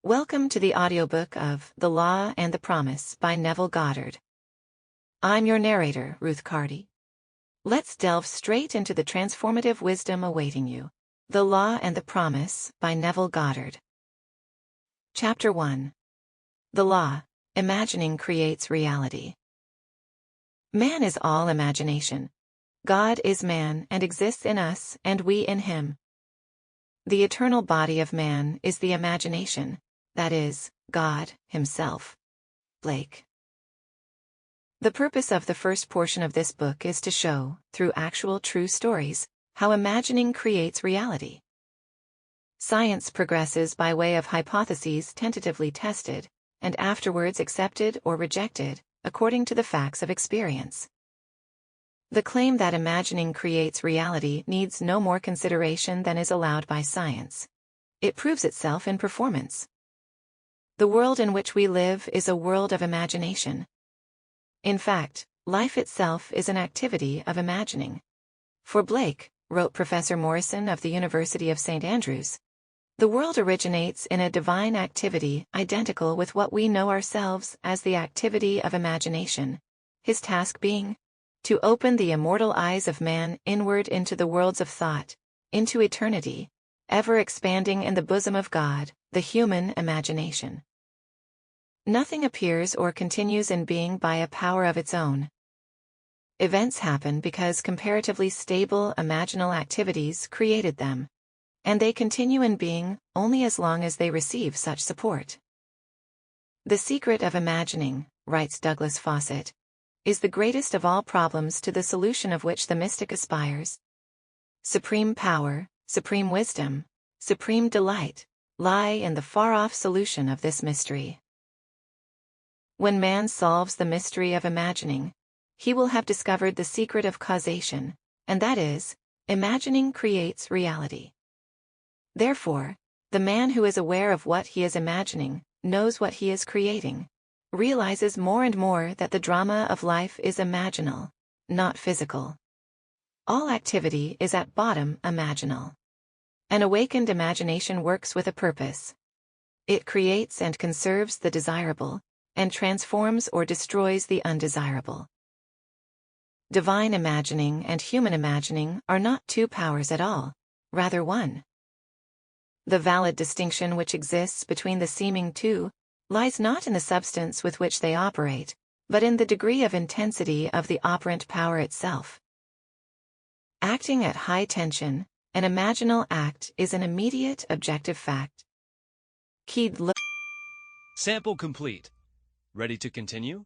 Welcome to the audiobook of The Law and the Promise by Neville Goddard. I'm your narrator, Ruth Cardy. Let's delve straight into the transformative wisdom awaiting you. The Law and the Promise by Neville Goddard. Chapter 1. The Law, Imagining Creates Reality. Man is all imagination. God is man and exists in us and we in him. The eternal body of man is the imagination. That is, God, himself. Blake. The purpose of the first portion of this book is to show, through actual true stories, how imagining creates reality. Science progresses by way of hypotheses tentatively tested, and afterwards accepted or rejected, according to the facts of experience. The claim that imagining creates reality needs no more consideration than is allowed by science. It proves itself in performance. The world in which we live is a world of imagination. In fact, life itself is an activity of imagining. For Blake, wrote Professor Morrison of the University of St. Andrews, the world originates in a divine activity identical with what we know ourselves as the activity of imagination, his task being to open the immortal eyes of man inward into the worlds of thought, into eternity, ever expanding in the bosom of God, the human imagination. Nothing appears or continues in being by a power of its own. Events happen because comparatively stable imaginal activities created them, and they continue in being only as long as they receive such support. The secret of imagining, writes Douglas Fawcett, is the greatest of all problems to the solution of which the mystic aspires. Supreme power, supreme wisdom, supreme delight, lie in the far-off solution of this mystery. When man solves the mystery of imagining, he will have discovered the secret of causation, and that is, imagining creates reality. Therefore, the man who is aware of what he is imagining, knows what he is creating, realizes more and more that the drama of life is imaginal, not physical. All activity is at bottom imaginal. An awakened imagination works with a purpose. It creates and conserves the desirable, and transforms or destroys the undesirable. Divine imagining and human imagining are not two powers at all, rather one. The valid distinction which exists between the seeming two lies not in the substance with which they operate, but in the degree of intensity of the operant power itself. Acting at high tension, an imaginal act is an immediate objective fact. Sample complete. Ready to continue?